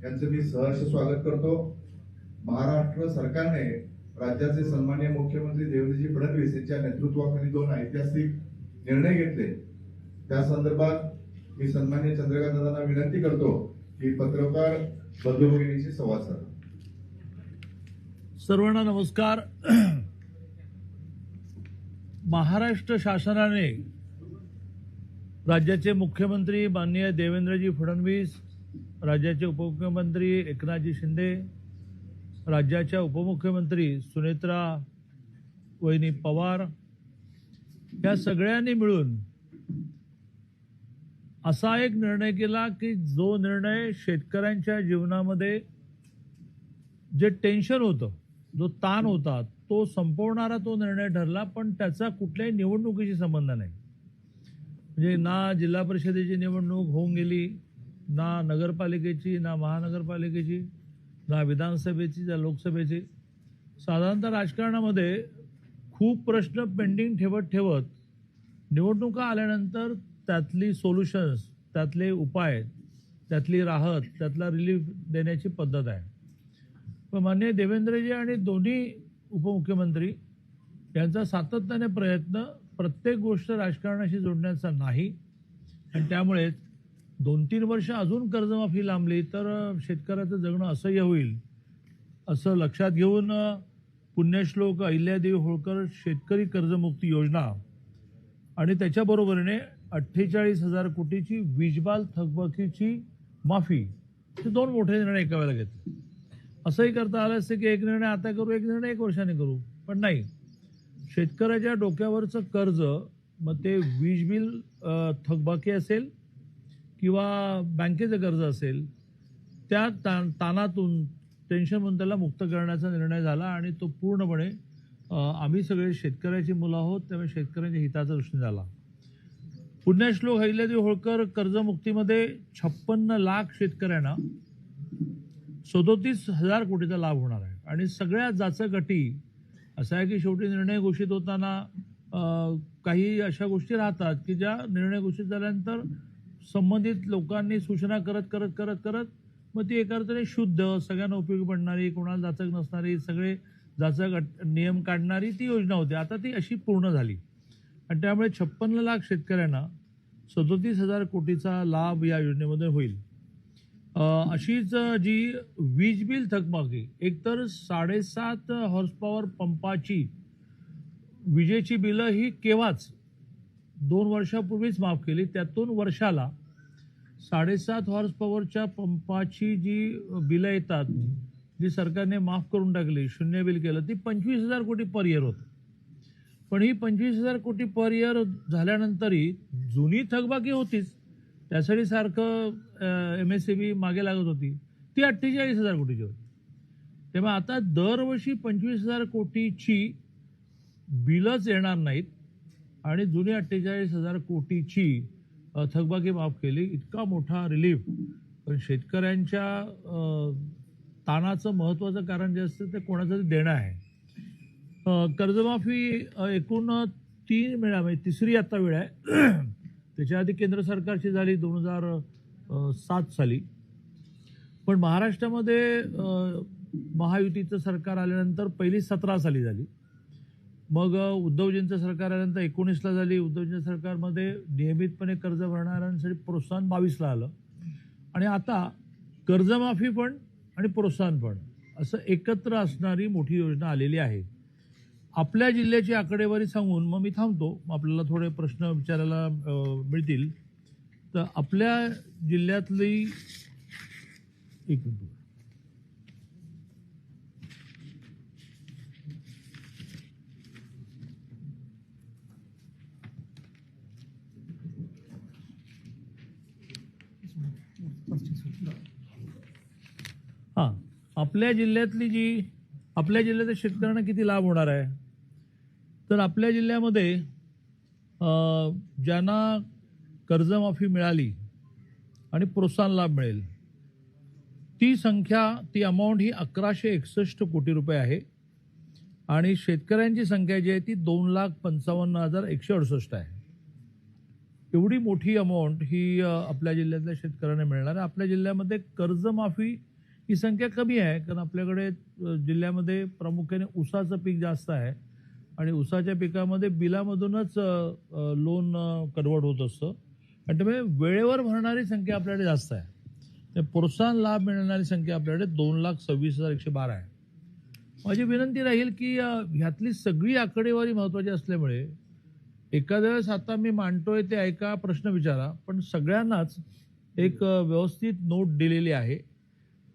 यांचं मी सहर्ष स्वागत करतो। महाराष्ट्र सरकारने राज्याचे सन्माननीय मुख्यमंत्री देवेंद्रजी फडणवीस यांच्या नेतृत्वाखाली 2 ऐतिहासिक निर्णय घेतले। त्या संदर्भात मी सन्माननीय चंद्रकांत दादांना विनंती करतो की पत्रकार बंधू भगिनींशी संवाद साधा। सर्वांना नमस्कार। महाराष्ट्र शासनाने राज्याचे मुख्यमंत्री माननीय देवेंद्रजी फडणवीस, राज्याचे उपमुख्यमंत्री एकनाथजी शिंदे, राज्याच्या उपमुख्यमंत्री सुनेत्रा वहिनी पवार या सगळ्यांनी मिळून असा एक निर्णय केला की जो निर्णय शेतकऱ्यांच्या जीवनामध्ये जे टेन्शन होतं, जो ताण होता, तो संपवणारा तो निर्णय ठरला। पण त्याचा कुठल्याही निवडणुकीशी संबंध नाही। म्हणजे ना जिल्हा परिषदेची निवडणूक होऊन गेली, ना नगरपालिकेची, ना महानगरपालिकेची, ना विधानसभेची, ना लोकसभेची। साधारणतः राजकारणामध्ये खूप प्रश्न पेंडिंग ठेवत ठेवत निवडणुका आल्यानंतर त्यातली सोल्युशन्स, त्यातले उपाय, त्यातली राहत, त्यातला रिलीफ देण्याची पद्धत आहे। पण माननीय देवेंद्रजी आणि दोन्ही उपमुख्यमंत्री यांचा सातत्याने प्रयत्न प्रत्येक गोष्ट राजकारणाशी जोडण्याचा नाही, आणि त्यामुळे 2-3 वर्ष अजून कर्जमाफी लांबली तर शेतकऱ्याचं जगणं असह्य होईल असं लक्षात घेऊन पुण्यश्लोक अहिल्यादेवी होळकर शेतकरी कर्जमुक्ती योजना आणि त्याच्याबरोबरीने 48,000 कोटीची वीजबाल थकबाकीची माफी, हे 2 मोठे निर्णय एका वेळेला घेतले। असंही करता आलं असतं की एक निर्णय आता करू, एक निर्णय 1 वर्षाने करू, पण नाही। शेतकऱ्याच्या डोक्यावरचं कर्ज, मग ते वीज बिल थकबाकी असेल किंवा बँकेचं कर्ज असेल, त्या ताणातून टेन्शनमधून त्याला मुक्त करण्याचा निर्णय झाला आणि तो पूर्णपणे आम्ही सगळे शेतकऱ्याची मुलं आहोत, त्यामुळे शेतकऱ्यांच्या हिताचा दृष्टीने झाला। पुण्यश्लोक अहिल्यादेवी होळकर कर्जमुक्तीमध्ये 56 लाख शेतकऱ्यांना 37,000 कोटीचा लाभ होणार आहे। आणि सगळ्या जाचक अटी असं आहे की शेवटी निर्णय घोषित होताना काही अशा गोष्टी राहतात की ज्या निर्णय घोषित झाल्यानंतर संबंधित लोकांनी सूचना करत करत करत करत मग ती एका अर्थाने शुद्ध, सगळ्यांना उपयोगी पडणारी, कोणाला जाचक नसणारी, सगळे जाचक नियम काढणारी ती योजना होती। आता ती अशी पूर्ण झाली आणि त्यामुळे 56 लाख शेतकऱ्यांना 37,000 कोटीचा लाभ या योजनेमध्ये होईल। अशीच जी वीज बिल थकबाकी, एकतर 7.5 हॉर्स पॉवर पंपाची विजेची बिलं ही केव्हाच 2 वर्षापूर्वीच माफ केली। त्यातून वर्षाला 7.5 हॉर्स पॉवरच्या पंपाची जी बिलं येतात, जी सरकारने माफ करून टाकली, शून्य बिल केलं, ती 25,000 कोटी पर इयर होतं। पण ही 25,000 कोटी पर इयर झाल्यानंतरही जुनी थकबाकी होतीच, त्यासाठी सारखं MSEB मागे लागत होती, ती 48,000 कोटीची होती। तेव्हा आता दरवर्षी 25,000 कोटीची बिलच येणार नाहीत आणि जुनी 48,000 कोटीची थकबाकी माफ केली। इतका मोठा रिलीफ। पण शेतकऱ्यांच्या ताणाचं महत्त्वाचं कारण जे असतं ते कोणाचं तरी देणं आहे। कर्जमाफी एकूण 3 वेळा, म्हणजे तिसरी आता वेळ आहे। त्याच्या आधी केंद्र सरकारची झाली 2007 साली, पण महाराष्ट्रामध्ये महायुतीचं सरकार आल्यानंतर पहिली 17 साली झाली। मग उद्धवजींचं सरकार आल्यानंतर 19ला झाली। उद्धवजींच्या सरकारमध्ये नियमितपणे कर्ज भरणाऱ्यांसाठी प्रोत्साहन 22ला आलं, आणि आता कर्जमाफी पण आणि प्रोत्साहन पण असं एकत्र असणारी मोठी योजना आलेली आहे। आपल्या जिल्ह्याची आकडेवारी सांगून मग मी थांबतो, आपल्याला थोडे प्रश्न विचारायला मिळतील। तर आपल्या जिल्ह्यातली एक मिनिट, हां, आपल्या जिल्ह्यातली जी आपल्या जिल्ह्याच्या शेतकऱ्यांना किती लाभ होणार आहे, तर आपल्या जिल्ह्यामध्ये ज्यांना कर्जमाफी मिळाली आणि प्रोत्साहन लाभ मिळेल ती संख्या, ती अमाऊंट ही 1161 कोटी रुपये आहे। आणि शेतकऱ्यांची संख्या जी आहे ती 2,55,168 आहे। एवढी मोठी अमाऊंट ही आपल्या जिल्ह्यातल्या शेतकऱ्यांना मिळणार आहे. आपल्या जिल्ह्यामध्ये कर्जमाफी ही संख्या कमी आहे, कारण आपल्याकडे जिल्ह्यामध्ये प्रामुख्याने ऊसाचं पीक जास्त आहे आणि ऊसाच्या पिकामध्ये बिलामधूनच लोन कन्वर्ट होत असतं आणि त्यामुळे वेळेवर भरणारी संख्या आपल्याकडे जास्त आहे. ते प्रोत्साहन लाभ मिळणारी संख्या आपल्याकडे 2,26,112 आहे. माझी विनंती राहील की ह्यातली सगळी आकडेवारी महत्त्वाची असल्यामुळे एखाद्या वेळेस आता मी मांडतोय ते ऐका, प्रश्न विचारा, पण सगळ्यांनाच एक व्यवस्थित नोट दिलेली आहे.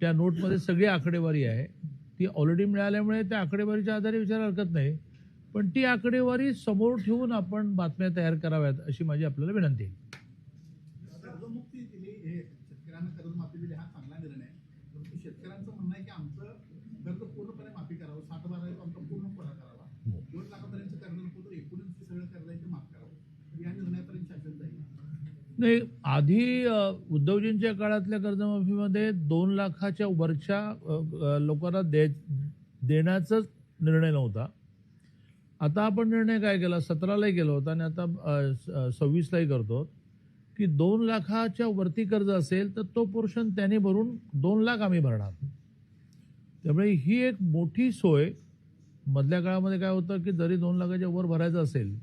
त्या नोटमध्ये सगळी आकडेवारी आहे. ती ऑलरेडी मिळाल्यामुळे त्या आकडेवारीच्या आधारे विचारायला हरकत नाही, पण ती आकडेवारी समोर ठेवून आपण बातम्या तयार कराव्यात अशी माझी आपल्याला विनंती आहे. कर्जमुक्ती दिली, हे शेतकऱ्यांना कर्जमाफी दिली, हा चांगला निर्णय आहे. परंतु शेतकऱ्यांचं म्हणणं आहे की आमचं कर्ज पूर्णपणे माफी करावं, 60-12 आमचा पूर्ण पुरा करावा, 2 लाखापर्यंत कर्ज नको तर एकूणच ते सगळं कर्ज आहे ते माफ करावं. तर या निर्णयापर्यंत शासन जाईल. नाही, आधी उद्धवजींच्या काळातल्या कर्जमाफीमध्ये 2 लाखाच्या वरच्या लोकांना देण्याचाच निर्णय नव्हता. आता आपण निर्णय काय केला, 17लाही केला होता आणि आता 26लाही करतो की 2 लाखाच्या वरती कर्ज असेल तर तो पोर्शन त्यांनी भरून 2 लाख आम्ही भरणार. त्यामुळे ही एक मोठी सोय. मधल्या काळामध्ये काय होतं की जरी 2 लाखाच्या वर भरायचं असेल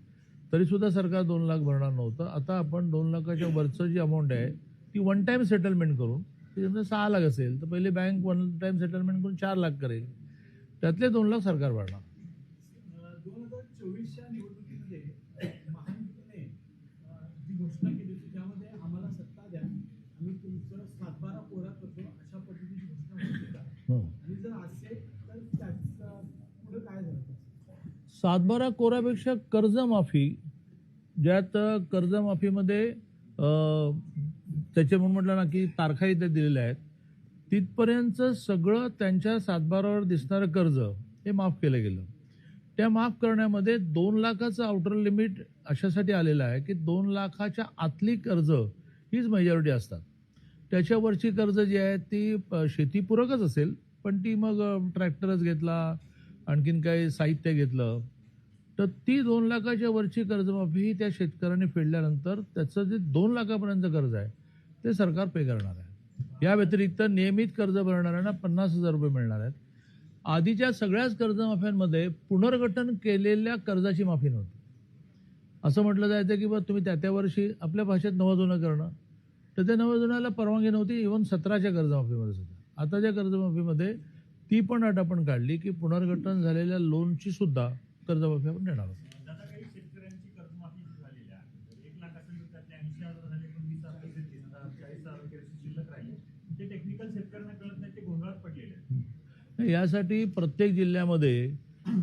तरी सुद्धा सरकार 2 लाख भरणार नव्हतं. आता आपण 2 लाखाच्या वरचं जी अमाऊंट आहे ती वन टाइम सेटलमेंट करून, ती समजा 6 लाख असेल तर पहिले बँक वन टाइम सेटलमेंट करून 4 लाख करेल, त्यातले 2 लाख सरकार भरणार. 2024च्या निवडणुकीमध्ये महायुतीने जी घोषणा केली होती त्यामध्ये आम्हाला सत्ता द्या, आम्ही तुमचं 7-12 कोरा करतो अशा पद्धतीची घोषणा होती का? आणि जर असेल तर त्याचं पुढे काय झालं? 7-12 कोरापेक्षा कर्जमाफी, ज्यात कर्जमाफीमध्ये त्याचे म्हणून म्हटलं ना की तारखा इथे दिलेल्या आहेत, तिथपर्यंतचं सगळं त्यांच्या 7-12वर दिसणारं कर्ज हे माफ केलं गेलं. त्या माफ करण्यामध्ये 2 लाखाचं आउटर लिमिट अशासाठी आलेलं आहे की 2 लाखाच्या आतली कर्ज हीच मेजॉरिटी असतात. त्याच्यावरची कर्ज जी आहे ती शेतीपूरकच असेल, पण ती मग ट्रॅक्टरच घेतला, आणखीन काही साहित्य घेतलं तर ती 2 लाखाच्या वरची कर्जमाफी ही त्या शेतकऱ्यांनी फेडल्यानंतर त्याचं जे 2 लाखापर्यंत कर्ज आहे ते सरकार पे करणार आहे. या व्यतिरिक्त नियमित कर्ज भरणाऱ्यांना 50,000 रुपये मिळणार आहेत. आधीच्या सगळ्याच कर्जमाफ्यांमध्ये पुनर्गठन केलेल्या कर्जाची माफी नव्हती. असं म्हटलं जायचं की बा तुम्ही त्या वर्षी आपल्या भाषेत नवजुनं करणं, तर त्या नवजुनाला परवानगी नव्हती. इव्हन 17च्या कर्जमाफीमध्ये सुद्धा. आताच्या कर्जमाफीमध्ये ती पण अट आपण काढली की पुनर्गठन झालेल्या लोनची सुद्धा कर्जमाफी आपण देणार आहोत. आता काही शेतकऱ्यांची कर्जमाफी झालेली आहे, 1 लाख असेल तर त्यातले 80,000 झाले, पण 20,000 40,000 शिल्लक राहिले. ते टेक्निकल शेतकऱ्यांना कळत नाही, ते गोंधळात पडलेले आहेत. यासाठी प्रत्येक जिल्ह्यामध्ये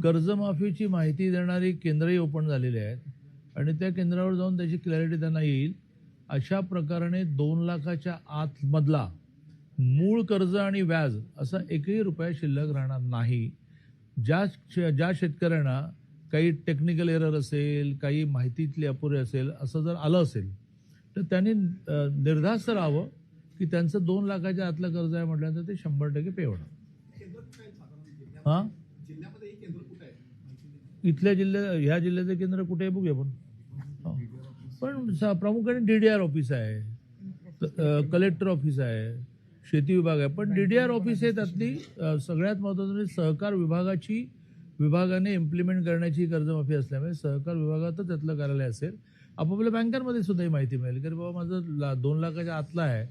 कर्जमाफीची माहिती देणारी केंद्रही ओपन झालेली आहेत आणि त्या केंद्रावर जाऊन त्याची क्लॅरिटी त्यांना येईल. अशा प्रकारे 2 लाखाच्या आत मधला मूळ कर्ज आणि व्याज असा एकही रुपया शिल्लक राहणार नाही. ज्या शेतकऱ्यांना काही टेक्निकल एरर असेल, काही माहितीतली अपुरे असेल, असं जर आलं असेल तर त्यांनी निर्धास्त राहावं की त्यांचं 2 लाखाच्या आतलं कर्ज आहे म्हटल्यानंतर ते 100% पे होणार. केंद्र कुठे आहे साधारण? हां, जिल्ह्यामध्ये केंद्र कुठे आहे? इथल्या ह्या जिल्ह्याचं केंद्र कुठे आहे बघूया आपण. पण प्रामुख्याने DDR ऑफिस आहे, कलेक्टर ऑफिस आहे, शेती विभाग आहे, पण DDR ऑफिस आहे त्यातली सगळ्यात महत्त्वाचं म्हणजे सहकार विभागाने इम्प्लिमेंट करण्याची कर्जमाफी असल्यामुळे सहकार विभागातच त्यातलं कार्यालय असेल. आपापल्या बँकांमध्ये सुद्धा ही माहिती मिळेल की बाबा माझं 2 लाखाच्या आतला आहे,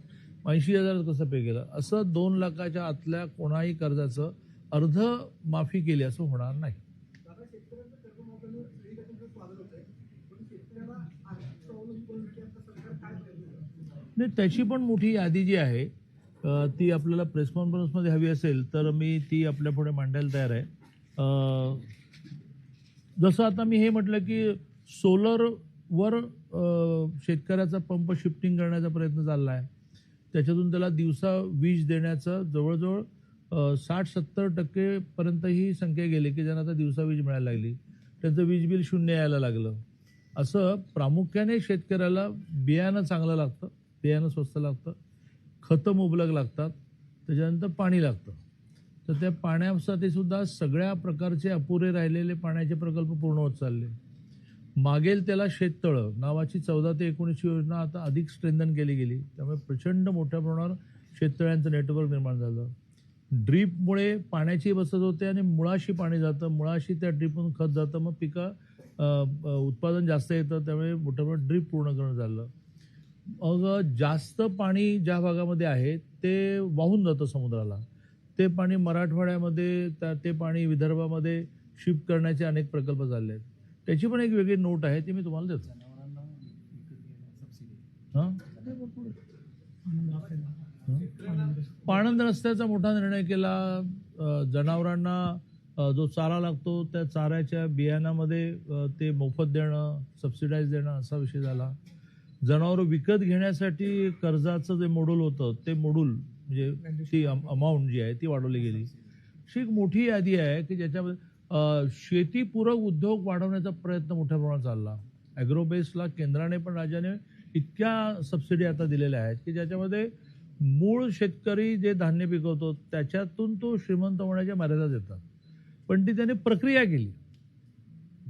80,000 कसं पे केलं. असं 2 लाखाच्या आतल्या कोणाही कर्जाचं अर्ध माफी केली असं होणार नाही. दादा, शेतकऱ्यांचं कर्जमाफीवर सगळीकडे स्वागत होत आहे, पण शेतकऱ्याला आर्थिक स्वावलंबी आता सरकार काय करतं? नाही, त्याची पण मोठी यादी जी आहे ती आपल्याला प्रेस कॉन्फरन्समध्ये हवी असेल तर मी ती आपल्या पुढे मांडायला तयार आहे. जसं आता मी हे म्हटलं की सोलरवर शेतकऱ्याचा पंप शिफ्टिंग करण्याचा प्रयत्न चालला आहे. त्याच्यातून त्याला दिवसा वीज देण्याचं जवळजवळ 60-70% पर्यंत ही संख्या गेली की ज्यांना आता दिवसा वीज मिळायला लागली, त्यांचं वीज बिल 0 यायला लागलं. असं प्रामुख्याने शेतकऱ्याला बियाणं चांगलं लागतं, बियाणं स्वस्त लागतं, खतं मुबलक लागतात, त्याच्यानंतर पाणी लागतं. तर त्या पाण्यासाठी सुद्धा सगळ्या प्रकारचे अपुरे राहिलेले पाण्याचे प्रकल्प पूर्ण होत चालले. मागेल त्याला शेततळं नावाची 14 ते 19 योजना आता अधिक स्ट्रेंथन केली गेली. त्यामुळे प्रचंड मोठ्या प्रमाणावर शेततळ्यांचं नेटवर्क निर्माण झालं. ड्रीपमुळे पाण्याची बचत होते आणि मुळाशी पाणी जातं, मुळाशी त्या ड्रीपमधून खत जातं, मग उत्पादन जास्त येतं. त्यामुळे मोठ्या प्रमाणात ड्रीप पूर्ण करणं झालं. मग जास्त पाणी ज्या भागामध्ये आहे ते वाहून जातं समुद्राला. ते पाणी मराठवाड्यामध्ये ते पाणी विदर्भामध्ये शिफ्ट करण्याचे अनेक प्रकल्प चालले आहेत. त्याची पण एक वेगळी नोट आहे, ती मी तुम्हाला देतो. हां पाणंद रस्त्याचा मोठा निर्णय केला. जनावरांना जो चारा लागतो त्या चाऱ्याच्या बियाणामध्ये ते मोफत देणं, सबसिडाईज देणं असा विषय झाला. जनावर विकत घेण्यासाठी कर्जाचं जे मोडूल होतं ते मोडूल म्हणजे ती अमाऊंट जी आहे ती वाढवली गेली. अशी एक मोठी यादी आहे की ज्याच्यामध्ये शेतीपूरक उद्योग वाढवण्याचा प्रयत्न मोठ्या प्रमाणात चालला. ॲग्रोबेसला केंद्राने पण राज्याने इतक्या सबसिडी आता दिलेल्या आहेत की ज्याच्यामध्ये मूळ शेतकरी जे धान्य पिकवतो त्याच्यातून तो श्रीमंत होण्याच्या मर्यादा देतात. पण ती त्याने प्रक्रिया केली.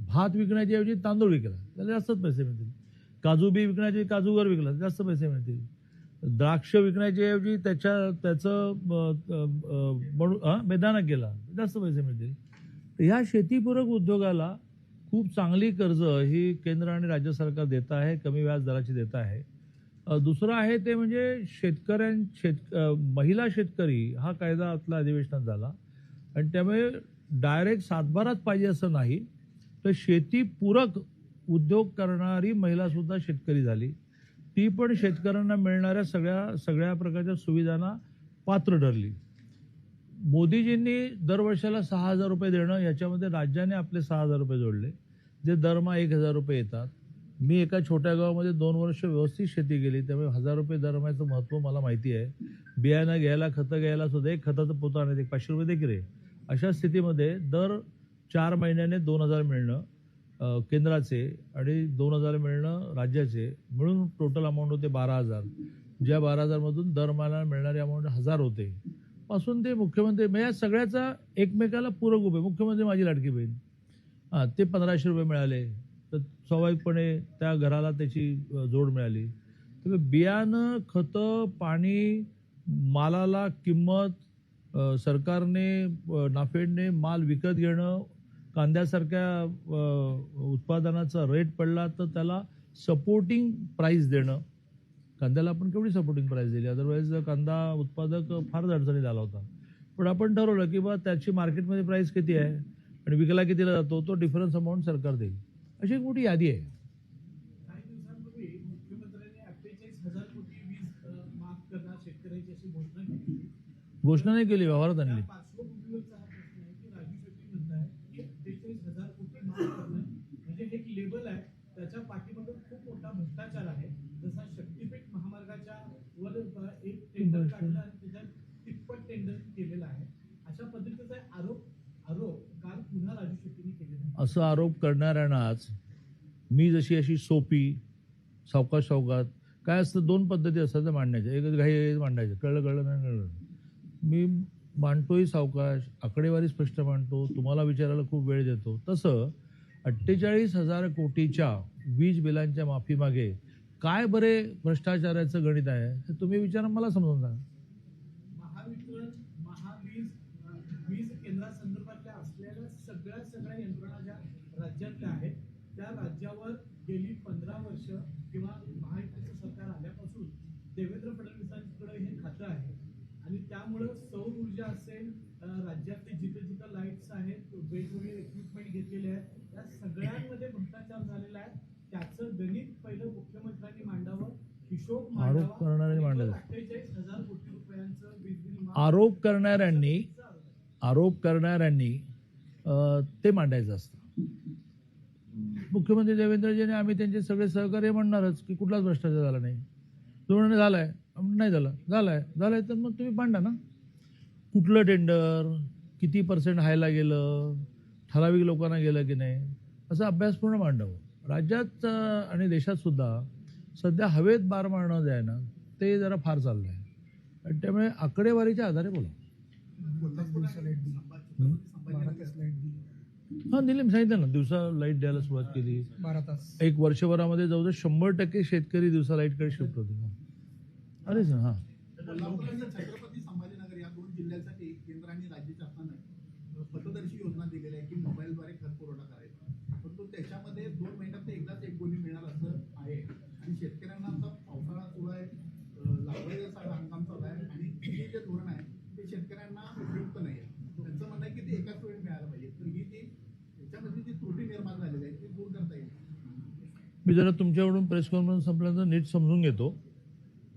भात विकण्याच्या ऐवजी तांदूळ विकला त्याला जास्तच पैसे मिळतील. काजू बी विकण्याचे काजूगर विकला जास्त पैसे मिळतील. द्राक्ष विकण्याच्या ऐवजी त्याचं बेदाणा केला जास्त पैसे मिळतील. तर ह्या शेतीपूरक उद्योगाला खूप चांगली कर्ज ही केंद्र आणि राज्य सरकार देत आहे, कमी व्याज दराची देत आहे. दुसरं आहे ते म्हणजे महिला शेतकरी हा कायदा आपल्या अधिवेशनात झाला आणि त्यामुळे डायरेक्ट सातबारात पाहिजे असं नाही तर शेतीपूरक उद्योग करणारी महिला सुद्धा शेतकरी झाली. ती पण शेतकऱ्यांना मिळणाऱ्या सगळ्या प्रकारच्या सुविधांना पात्र ठरली. मोदीजींनी दरवर्षाला 6,000 रुपये देणं, याच्यामध्ये राज्याने आपले 6,000 रुपये जोडले, जे दरमहा 1,000 रुपये येतात. मी एका छोट्या गावामध्ये 2 वर्ष व्यवस्थित शेती केली, त्यामुळे 1,000 रुपये दरमहाचं महत्त्व मला माहिती आहे. बियाणं घ्यायला, खतं घ्यायला सुद्धा एक खताचं पोतं आणत 500 रुपये दे की रे. अशा स्थितीमध्ये दर 4 महिन्याने 2,000 मिळणं केंद्राचे आणि 2,000 मिळणं राज्याचे मिळून टोटल अमाऊंट होते 12,000. ज्या 12,000मधून दर महिन्याला मिळणारी अमाऊंट 1,000 होते. पासून ते मुख्यमंत्री म्हणजे सगळ्याचा एकमेकाला पूरक उभे. मुख्यमंत्री माझी लाडकी बहीण ते 1,500 रुपये मिळाले तर स्वाभाविकपणे त्या घराला त्याची जोड मिळाली. तर बियाणं, खतं, पाणी, मालाला किंमत, सरकारने नाफेडने माल विकत घेणं, कांद्यासारख्या उत्पादनाचा रेट पडला तर त्याला सपोर्टिंग प्राईस देणं. कांद्याला आपण केवढी सपोर्टिंग प्राईस दिली, अदरवाईज कांदा उत्पादक फारच अडचणीत आला होता. पण आपण ठरवलं की बा त्याची मार्केटमध्ये प्राईस किती आहे आणि विकला कितीला जातो तो डिफरन्स अमाऊंट सरकार देईल. अशी एक मोठी यादी आहे. काही दिवसांपूर्वी मुख्यमंत्र्यांनी 48,000 कोटी वीज माफ करणार शेतकऱ्यांची अशी घोषणा केली. घोषणा नाही केली, व्यवहारात आणली. त्या पार्श्वभूमीवरचा हा प्रश्न आहे की राजू शेट्टी म्हणताय की 48,000 कोटी माफ करणं म्हणजे एक लेबल आहे, त्याच्या पाठीमागे खूप मोठा भ्रष्टाचार आहे. जसा शक्तीपीठ महामार्गाच्या वर एक टेंडर काढलं आणि त्याच्यात तिप्पट टेंडर केलेलं आहे. अशा पद्धतीचा आरोप काल पुन्हा राजू शेट्टींनी केलेला आहे. असं आरोप करणाऱ्यांनाच मी जशी अशी सोपी सावकाश काय असतं, 2 पद्धती असतात त्या मांडण्याच्या. एक घाई मांडायचं, कळलं नाही कळलं. मी मांडतोही सावकाश, आकडेवारी स्पष्ट मांडतो, तुम्हाला विचारायला खूप वेळ देतो. तसं 48,000 कोटीच्या वीज बिलांच्या माफीमागे काय बरे भ्रष्टाचाराचं गणित आहे हे तुम्ही विचारा, मला समजून सांगा. महावितरण, वीज केंद्रासंदर्भातल्या असलेल्या सगळ्या यंत्रणा ज्या राज्यातल्या आहेत त्या राज्यावर गेली 15 वर्ष किंवा महायुतीचं सरकार आल्यापासून देवेंद्र फडणवीसांकडे हे खातं आहे आणि त्यामुळं सौर ऊर्जा असेल, राज्यातले जिथं लाईट्स आहेत, वेगवेगळे इक्विपमेंट घेतलेले आहेत, त्या सगळ्यांमध्ये भ्रष्टाचार झालेला आहे. त्याचं गणित पहिलं मुख्यमंत्र्यांनी मांडावं, हिशोब मांडावा. आरोप करणाऱ्यांनी मांडायचं. 48,000 कोटी रुपयांचं वीज बिल आरोप करणाऱ्यांनी ते मांडायचं असतं. मुख्यमंत्री देवेंद्रजीने आम्ही त्यांचे सगळे सहकार्य म्हणणारच की कुठलाच भ्रष्टाचार झाला नाही. तो झालाय नाही झालाय तर मग तुम्ही मांडा ना. कुठलं टेंडर किती % हायला गेलं, ठराविक लोकांना गेलं की नाही, असा अभ्यासपूर्ण मांडावं. राज्यात आणि देशात सुद्धा सध्या हवेत बार मारणं जे आहे ना ते जरा फार चाललं आहे आणि त्यामुळे आकडेवारीच्या आधारे बोला. हा दिले, सांगितलं ना, दिवसा लाईट द्यायला सुरुवात केली. 12 तास. एक वर्षभरामध्ये जवळजवळ 100% शेतकरी दिवसा लाईटकडे शिफ्ट होते. अरेच ना. हा कोल्हापूर आणि छत्रपती संभाजीनगर या 2 जिल्ह्यांसाठी केंद्र आणि राज्य शासनाने पथदर्शी योजना दिलेल्या आहे की मोबाईलद्वारे खत पुरवठा करायचा, परंतु त्याच्यामध्ये 2 महिन्यात एकदाच एक गोणी मिळणार असं आहे. आणि शेतकऱ्यांना आता पावसाळा सुरू आहे, लागवडीचा हंगाम चालू आहे आणि हे जे धोरण आहे ते शेतकऱ्यांना उपयुक्त नाही आहे. त्यांचं म्हणणं आहे की ते एकाच वेळी मिळालं पाहिजे. तर ही जी त्याच्यामध्ये जी त्रुटी निर्माण झालेली आहे ती दूर करता येईल. मी जरा तुमच्याकडून प्रेस कॉन्फरन्स संपल्यानंतर नीट समजून घेतो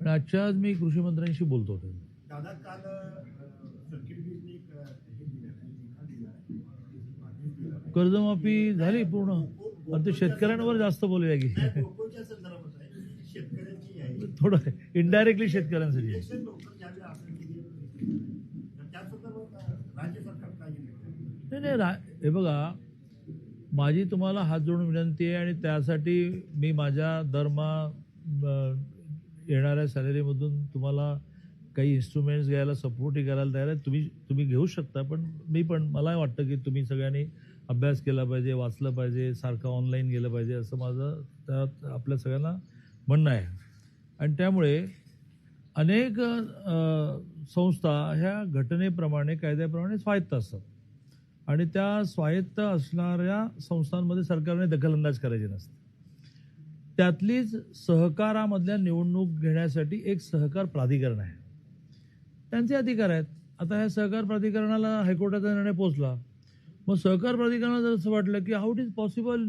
आणि आजच्या आज मी कृषी मंत्र्यांशी बोलतो होतो. दादा काल सर्किट बिलने एक हे दिलेलं आहे, लिखा दिला आहे. कर्जमाफी झाली पूर्ण. आता ते शेतकऱ्यांवर जास्त बोलूया की नाही, कोकोच्या संदर्भात आहे, शेतकऱ्यांची आहे. थोडं इनडायरेक्टली शेतकऱ्यांसाठी. इलेक्शन लवकर घ्यावे असं केली, तर त्या संदर्भात राज्य सरकार काय केलं? नाही, हे बघा, माझी तुम्हाला हात जोडून विनंती आहे आणि त्यासाठी मी माझ्या येणाऱ्या सॅलरीमधून तुम्हाला काही इन्स्ट्रुमेंट्स घ्यायला, सपोर्टही करायला तयार आहे. तुम्ही घेऊ शकता, पण मला वाटतं की तुम्ही सगळ्यांनी अभ्यास केला पाहिजे, वाचलं पाहिजे, सारखं ऑनलाईन गेलं पाहिजे, असं माझं त्यात आपल्या सगळ्यांना म्हणणं आहे. आणि त्यामुळे अनेक संस्था ह्या घटनेप्रमाणे, कायद्याप्रमाणे स्वायत्त असतात आणि त्या स्वायत्त असणाऱ्या संस्थांमध्ये सरकारने दखलंदाज करायची नसते. त्यातलीच सहकारामधल्या निवडणूक घेण्यासाठी एक सहकार प्राधिकरण आहे, त्यांचे अधिकार आहेत. आता ह्या सहकार प्राधिकरणाला हायकोर्टाचा निर्णय पोहोचला, मग सहकार प्राधिकरणाला जर असं वाटलं की how it is possible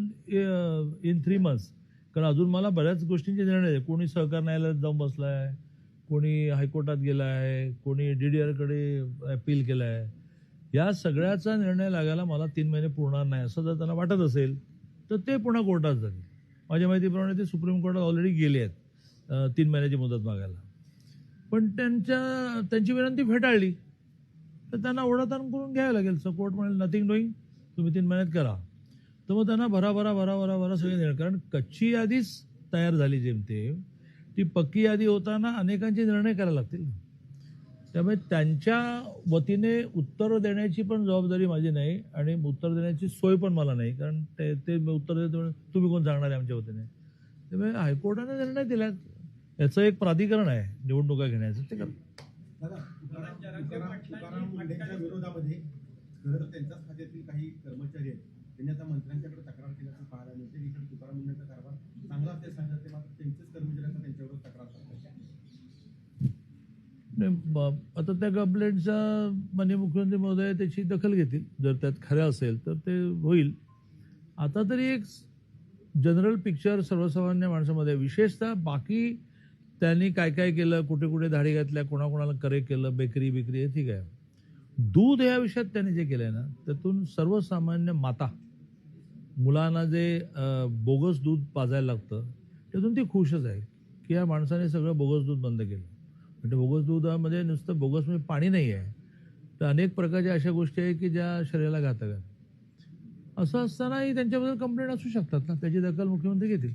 in 3 months, कारण अजून मला बऱ्याच गोष्टींचे निर्णय आहे. कोणी सहकार न्यायालयात जाऊन बसला आहे, कोणी हायकोर्टात गेला आहे, कोणी DDRकडे अपील केलं आहे. या सगळ्याचा निर्णय लागायला मला 3 महिने पुरणार नाही असं जर त्यांना वाटत असेल तर ते पुन्हा कोर्टात जाईल. माझ्या माहितीप्रमाणे ते सुप्रीम कोर्टात ऑलरेडी गेले आहेत 3 महिन्याची मुदत मागायला, पण त्यांची विनंती फेटाळली तर त्यांना ओढाताण करून घ्यावं लागेल. सो कोर्ट म्हणेल नथिंग डुईंग, तुम्ही 3 महिन्यात करा. तर मग त्यांना भरा सगळे निर्णय, कारण कच्ची यादीच तयार झाली जेमतेम, ती पक्की यादी होताना अनेकांचे निर्णय करायला लागतील. त्यामुळे त्यांच्या वतीने उत्तर देण्याची पण जबाबदारी माझी नाही आणि उत्तर देण्याची सोय पण मला नाही, कारण ते उत्तर देतो तुम्ही कोण सांगणार आहे आमच्या वतीने. त्यामुळे हायकोर्टाने निर्णय दिला, याचं एक प्राधिकरण आहे निवडणुका घेण्याचं, ते करतात. दादा, तुकाराम मुंढेंच्या विरोधामध्ये खरं तर त्यांच्याच खात्यातील काही कर्मचारी आहेत, त्यांनी आता मंत्र्यांच्याकडे तक्रार केल्याचं पाहायला मिळते. इकडे तुकाराम मुंढेंचा कारभार चांगला असते सांगतात, ते मात्र त्यांचेच कर्मचारी आता त्यांच्यावर तक्रार करतात. आता त्या कंप्लेंटचा माननीय मुख्यमंत्री महोदय त्याची दखल घेतील, जर त्यात खरं असेल तर ते होईल. आता तरी एक जनरल पिक्चर सर्वसामान्य माणसामध्ये, विशेषतः बाकी त्यांनी काय काय केलं, कुठे कुठे धाडी घातल्या, कोणाकोणाला करे केलं, बेकरी हे ठीक आहे. दूध या विषयात त्यांनी जे केलंय ना, त्यातून सर्वसामान्य माता मुलांना जे बोगस दूध पाजायला लागतं त्यातून ती खुशच आहे की या माणसाने सगळं बोगस दूध बंद केलं. म्हणजे बोगस दुधामध्ये नुसतं बोगस म्हणजे पाणी नाही आहे, तर अनेक प्रकारच्या अशा गोष्टी आहेत की ज्या शरीराला घातक आहेत. असं असतानाही त्यांच्याबद्दल कंप्लेंट असू शकतात ना, त्याची दखल मुख्यमंत्री घेतील.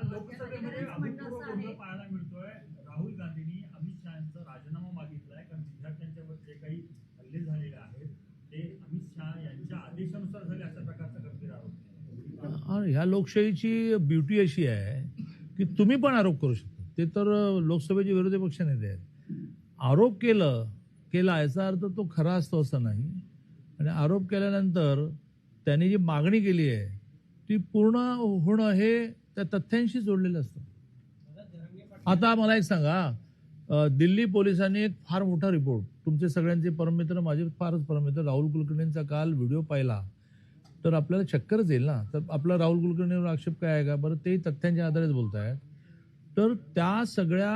लोकसभेमध्ये अभूतपूर्व गोंधळ पाहायला मिळतोय. राहुल गांधींनी अमित शहाचा राजीनामा मागितलाय, कारण विद्यार्थ्यांच्यावर जे काही हल्ले झालेले आहेत ते अमित शहा यांच्या आदेशानुसार झाले अशा प्रकारचा गंभीर आरोप. ह्या लोकशाहीची ब्युटी अशी आहे की तुम्ही पण आरोप करू शकता. ते तर लोकसभेचे विरोधी पक्ष नेते आहेत. आरोप केला याचा अर्थ तो खरा असतो असं नाही, आणि आरोप केल्यानंतर त्यांनी जी मागणी केली आहे ती पूर्ण होणं हे त्या तथ्यांशी जोडलेलं असतं. आता मला एक सांगा, दिल्ली पोलिसांनी एक फार मोठा रिपोर्ट, तुमचे सगळ्यांचे परममित्र, माझे फारच परममित्र राहुल कुलकर्णींचा काल व्हिडिओ पाहिला तर आपल्याला चक्करच येईल ना. तर आपला राहुल कुलकर्णीवर आक्षेप काय आहे का बरं, ते तथ्यांच्या आधारेच बोलतायत. तर त्या सगळ्या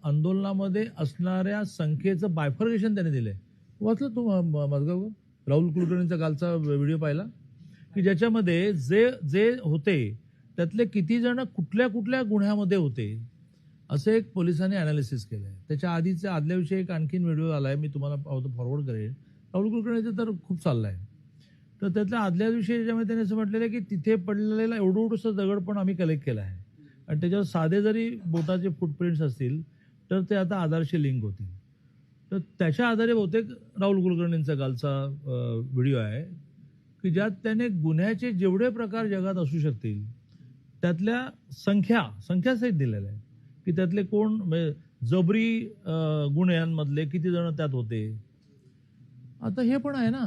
आंदोलनामध्ये असणाऱ्या संख्येचं बायफर्गेशन त्यांनी दिलंय. वाचलं तू माझगावकर राहुल कुलकर्णींचा कालचा व्हिडिओ पाहिला की ज्याच्यामध्ये जे होते त्यातले किती जण कुठल्या कुठल्या गुन्ह्यामध्ये होते असं एक पोलिसांनी अनालिसिस केलंय. त्याच्या आदल्या विषयी एक आणखीन व्हिडिओ आलाय, मी तुम्हाला फॉरवर्ड करेन. राहुल कुलकर्णीचं तर खूप चाललंय. तर त्यातल्या आदल्या दिवशी ज्याच्यामध्ये त्यांनी असं म्हटलेलं आहे की तिथे पडलेला एवढंसं दगड पण आम्ही कलेक्ट केला आहे आणि त्याच्यावर साधे जरी बोटाचे फुटप्रिंट्स असतील तर ते आता आधारशी लिंक होतील. तर त्याच्या आधारे बहुतेक राहुल कुलकर्णींचा कालचा व्हिडिओ आहे. की ज्यात त्याने गुन्ह्याचे जेवढे प्रकार जगात असू शकतील त्यातल्या संख्यासहित दिलेल्या आहे की त्यातले कोण म्हणजे जबरी गुन्ह्यांमधले किती जण त्यात होते. आता हे पण आहे ना,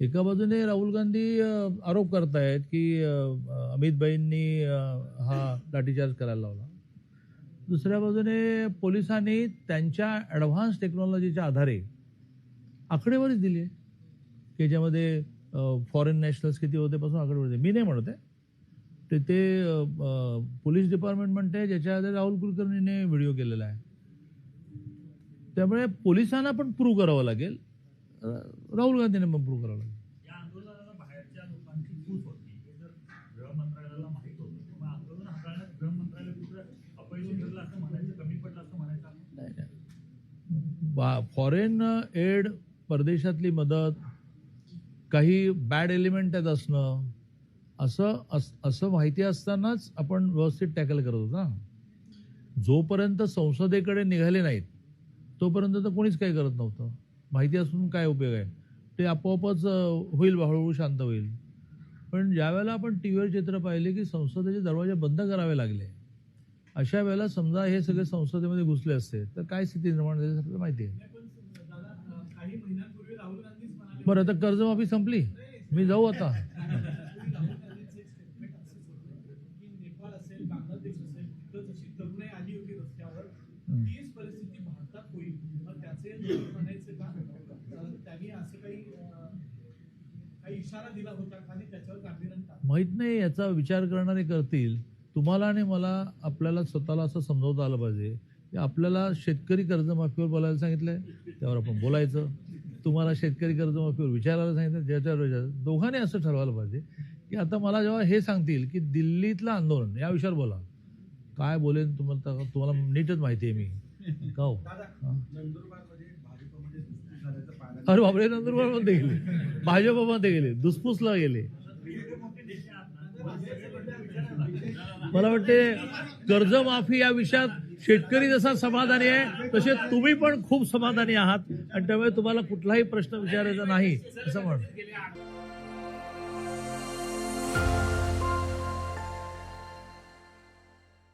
एका बाजूने राहुल गांधी आरोप करतायत की अमित भाईंनी हा लाठीचार्ज करायला लावला, दुसऱ्या बाजूने पोलिसांनी त्यांच्या ॲडव्हान्स टेक्नॉलॉजीच्या आधारे आकडेवारी दिली आहे की ज्यामध्ये फॉरेन नॅशनल्स किती होते पासून आकडेवारी दिली. मी नाही म्हणत आहे ते पोलीस डिपार्टमेंट म्हणते, ज्याच्या आधारे राहुल कुलकर्णीने व्हिडिओ केलेला आहे. त्यामुळे पोलिसांना पण प्रूव्ह करावं लागेल, राहुल गांधीने पण प्रूव्ह करावं लागेल. या आंदोलनाला बाहेरच्या लोकांची फूट होती हे जर गृह मंत्रालयाला माहित होतं तर मग आंदोलन हाताळण्यात गृह मंत्रालय कुठं अपयशी ठरलं असं म्हणायचं, कमी पडलं असं म्हणायचं. फॉरेन एड, परदेशातली मदत, काही बॅड एलिमेंट त्यात असणं असं माहिती असतानाच आपण व्यवस्थित टॅकल करत होतो ना. जोपर्यंत संसदेकडे निघाले नाहीत तोपर्यंत तर कोणीच काही करत नव्हतं. माहिती असून काय उपयोग आहे, ते आपोआपच होईल, हळूहळू शांत होईल. पण ज्यावेळेला आपण टीव्हीवर चित्र पाहिले की संसदेचे दरवाजे बंद करावे लागले, अशा वेळेला समजा हे सगळे संसदेमध्ये घुसले असते तर काय स्थिती निर्माण झाली आपल्याला माहिती आहे. काही महिन्यांपूर्वी राहुल गांधीच म्हणाले बरं, आता कर्जमाफी संपली, मी जाऊ आता. नेपाळ असेल, बांगलादेश असेल, तिथं जशी तरुणाई आली होती रस्त्यावर, तीच परिस्थिती भारतात होईल. मग त्याचे म्हणायचे का त्यांनी असं काही इशारा दिला होता आणि त्याच्यावर गांभीर्याने माहित नाही, याचा विचार करणारे करतील. तुम्हाला आणि मला आपल्याला स्वतःला असं समजावता आलं पाहिजे की आपल्याला शेतकरी कर्जमाफीवर बोलायला सांगितलंय त्यावर आपण बोलायचं, तुम्हाला शेतकरी कर्जमाफीवर विचारायला सांगितलं ज्याच्यावर विचारायचं. दोघांनी असं ठरवायला पाहिजे की आता मला जेव्हा हे सांगतील की दिल्लीतलं आंदोलन या विषयावर बोला, काय बोलेन तुम्हाला नीटच माहिती आहे मी का हो. नंदुरबारमध्ये भाजपमध्ये दुसरी झाल्याचं पाहायला अरे बापरे, नंदुरबारमध्ये गेले, भाजपमध्ये गेले, दुसपूसला गेले. मला वाटते कर्जमाफी या विषयात शेतकरी जसा समाधानी आहे तसे तुम्ही पण खूप समाधानी आहात आणि त्यामुळे तुम्हाला कुठलाही प्रश्न विचारायचा नाही असं म्हण.